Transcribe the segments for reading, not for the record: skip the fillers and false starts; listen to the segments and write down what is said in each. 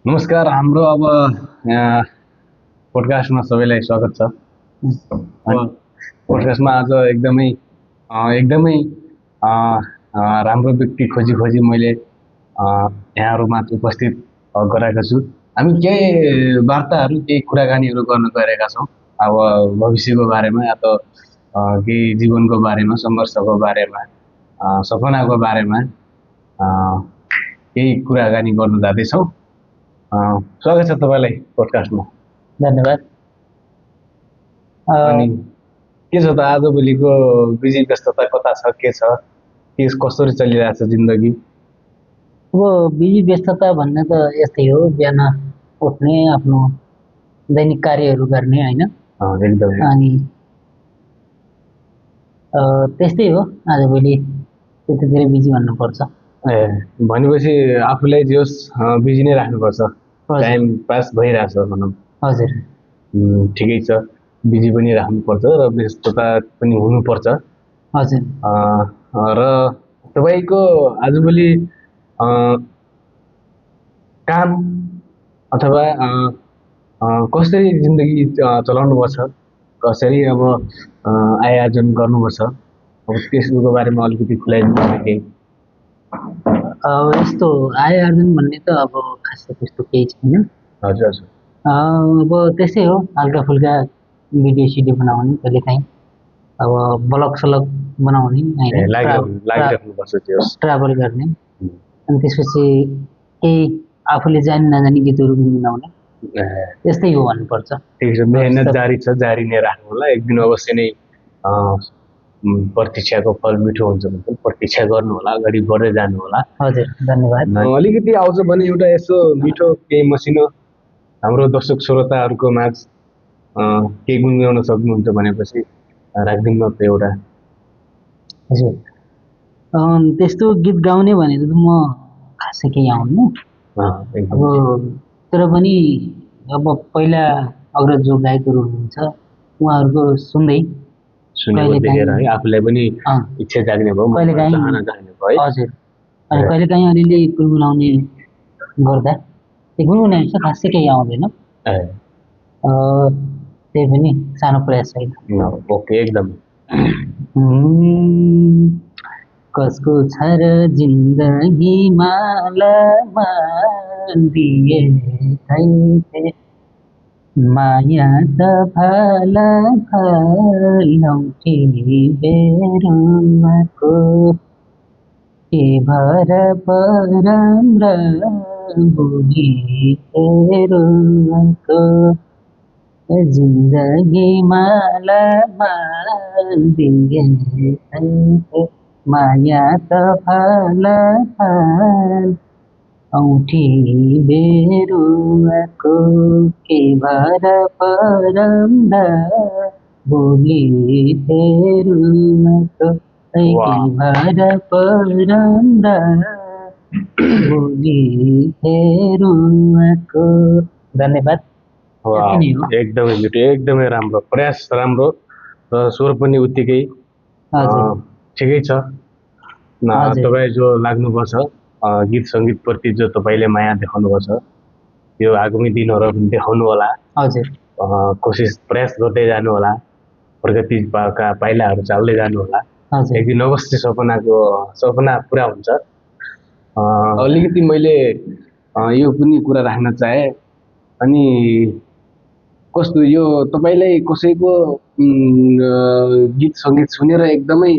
नमस्कार। हाम्रो अब यहाँ पोडकास्टमा सबैलाई स्वागत छ। अनि पोडकास्टमा आज एकदमै राम्रो व्यक्ति खोजी खोजी मैले यहाँहरूमा उपस्थित गराएको छु। हामी केही वार्ताहरू केही कुराकानीहरू गर्न गइरहेका छौँ। अब भविष्यको बारेमा या त केही जीवनको बारेमा, सङ्घर्षको बारेमा, सपनाको बारेमा केही कुराकानी गर्न जाँदैछौँ। स्वागत छ तपाईँलाई पोडकास्टमा। धन्यवाद। अनि के छ त आजभोलिको बिजी व्यस्तता कता छ, के छ, के कसरी चलिरहेछ जिन्दगी? अब बिजी व्यस्तता भन्ने त यस्तै हो, बिहान उठ्ने, आफ्नो दैनिक कार्यहरू गर्ने होइन। एकदमै अनि त्यस्तै हो आजभोलि, त्यतिखेर बिजी भन्नुपर्छ। भनेपछि आफूलाई जे होस् बिजी नै राख्नुपर्छ, टाइम पास भइरहेछ भनौँ। हजुर, ठिकै छ, बिजी पनि राख्नुपर्छ र व्यस्तता पनि हुनुपर्छ। हजुर। र तपाईँको आजभोलि काम अथवा कसरी जिन्दगी चलाउनुपर्छ, कसरी अब आय आर्जन गर्नुपर्छ, अब त्यसको बारेमा अलिकति खुलाइदिनु न केही। यस्तो आय आर्जन भन्ने त अब खासै त्यस्तो केही छैन। हजुर हजुर। अब त्यस्तै हो, हल्का फुल्का भिडियो सिडियो बनाउने, कहिलेकाहीँ अब ब्लग सलग बनाउने लागिराख्नुपर्छ त्यो ट्राभल गर्ने। अनि त्यसपछि केही आफूले जानी नजानी गीतहरू गुनगुनाउने, त्यस्तै हो भन्नुपर्छ। ठिक छ, मेहनत जारी छ, जारी नै राख्नु होला। एक दिन अवश्य नै प्रतीक्षाको फल मिठो हुन्छ भने प्रतीक्षा गर्नु होला, अगाडि बढ्दै जानु होला। हजुर, धन्यवाद। अलिकति आउँछ भने एउटा यसो मिठो केही मसिनो हाम्रो दर्शक श्रोताहरूको माझ केही गुनगुनाउन सक्नुहुन्छ भनेपछि राखिदिनु त एउटा। हजुर, त्यस्तो गीत गाउने भनेको त म खासै केही आउनु। अब तर पनि अब पहिला अग्रज जो गायकहरू हुनुहुन्छ उहाँहरूको सुन्दै देखेर है आफूलाई पनि इच्छा जाग्ने भयो, चाहना जाग्ने भयो। हजुर, अनि कहिलेकाहीँ अलिअलि गुनगुनाउने गर्दा त्यो गुनगुनाइ छ, खासै केही आउँदैन। त्यही पनि सानो प्रयास छैन। ओके, एकदम। कसको छ र जिन्दगीमा दिए थैथे माया त फल फलौटी बेरुवाको के भर परम र बुढी बेरुवाको जिन्दगीमा दिए थैथे माया त फल फल औठी बेरुवाको के भर परम र बोली बेरुवाको के भर परम र बोली बेरुवाको। धन्यवाद। एकदमै मिठो, एकदमै राम्रो प्रयास, राम्रो र स्वर पनि उत्तिकै ठिकै छ। तपाईँ जो लाग्नुपर्छ गीत सङ्गीतप्रति जो तपाईँले माया देखाउनुपर्छ यो आगामी दिनहरू पनि देखाउनु होला। हजुर, कोसिस प्रयास गर्दै जानु होला, प्रगतिका पाइलाहरू चाल्दै जानु होला। एक दिन अवश्य सपना पुरा हुन्छ। अलिकति मैले यो पनि कुरा राख्न चाहे, अनि कस्तो यो तपाईँलाई कसैको गीत सङ्गीत सुनेर एकदमै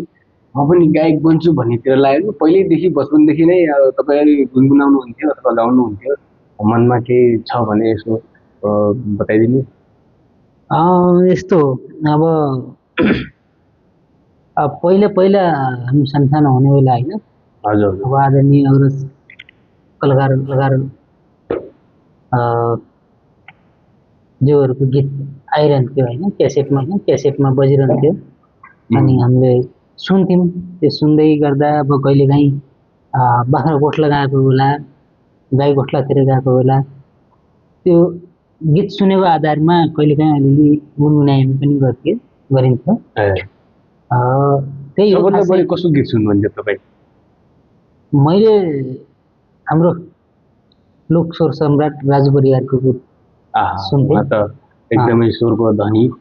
म पनि गायक बन्छु भन्नेतिर लाग्यो? पहिल्यैदेखि बचपनदेखि नै तपाईँ गुनगुनाउनुहुन्थ्यो अथवा गाउनुहुन्थ्यो? मनमा केही छ भने यसो बताइदिनु। यस्तो अब पहिला हामी सानो हुने बेला होइन। हजुर, अब आदरणीय अग्रज कलाकार जोहरूको गीत आइरहन्थ्यो होइन, क्यासेटमा बजिरहन्थ्यो। अनि हामीले सुन्थ्यौँ। त्यो सुन्दै गर्दा अब कहिलेकाहीँ बाख्राकोट गएको बेला, गाईगोठलातिर गएको बेला त्यो गीत सुनेको आधारमा कहिलेकाहीँ अलिअलि गुनगुनाइने पनि गरिन्थ्यो। त्यही हो। कसो गीत सुन्नुहुन्थ्यो तपाईँ? मैले हाम्रो लोक स्वर सम्राट राजु परियारको गीत सुन्थे। उहाँ त एकदमै स्वरको धनी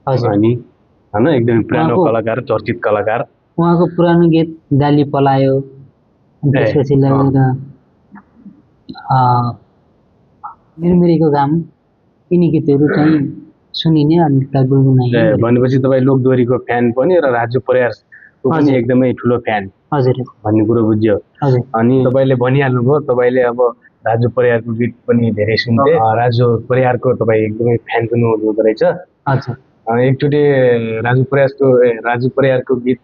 हजुर अनि होइन एकदमै पुरानो उहाँको- कलाकार, चर्चित कलाकार। उहाँको पुरानो गीत डाली पलायो, अनि त्यसपछि लगेर मिरमिरेको घाम, यिनी गीतहरू चाहिँ सुनिने अनि त्यसलाई गुनगुनाइने गरेको। भनेपछि तपाईँ लोकदोहोरीको फ्यान पनि र राजु परियारको पनि हजुर। एकदमै ठुलो फ्यान हजुर भन्ने कुरो बुझ्यो। हजुर अनि तपाईँले भनिहाल्नुभयो, तपाईँले अब राजु परियारको गीत पनि धेरै सुन्थे। राजु परियारको तपाईँ एकदमै फ्यान पनि हुनुहुँदो रहेछ। हजुर एकचोटि राजु परियारको गीत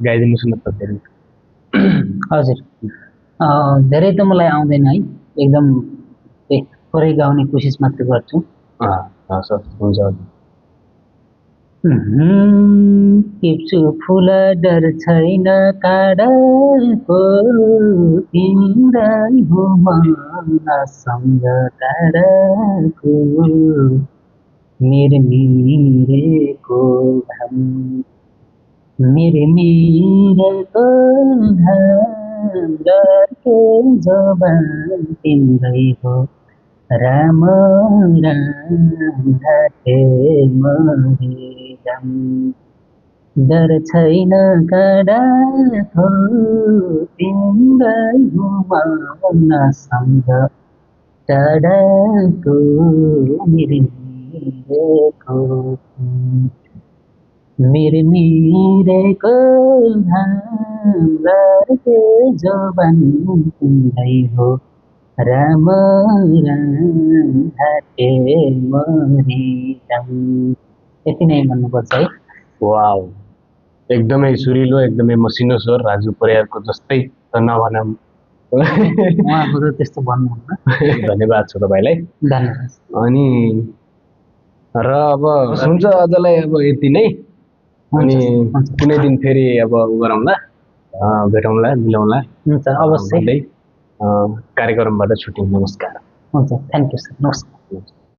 गाइदिनुहोस् न त फेरि। हजुर धेरै त मलाई आउँदैन है, एकदम थोरै गाउने कोसिस मात्र गर्छु। हस् हुन्छ। टिप्छु फुल डर छैन काँडाको, तिम्रै हो मनसँग टाढाको, मिरमिरेको घाम, मिरमिरेको घाम, डरके जबान तिम्रै हो, राम राम घाटे मरिदम, डर छैन काँडाको, तिम्रै हो मनसँग टाढाको, मिरमिरेको मिरमिरेको घाम, डरके जबान तिम्रै हो, राम राम घाटे मरिदम। यति नै भन्नुपर्छ है। वाउ, एकदमै सुरिलो, एकदमै मसिनो स्वर राजु परियारको जस्तै त नभनौँ। उहाँको त त्यस्तो भन्नुहुन्न। धन्यवाद छ तपाईँलाई। धन्यवाद। अनि र अब हुन्छ आजलाई अब यति नै। अनि कुनै दिन फेरि अब गरौँला, भेटौँला, मिलाउँला। हुन्छ अवश्य। कार्यक्रमबाट छुट्यौँ। नमस्कार। हुन्छ, थ्याङ्क यू सर, नमस्कार।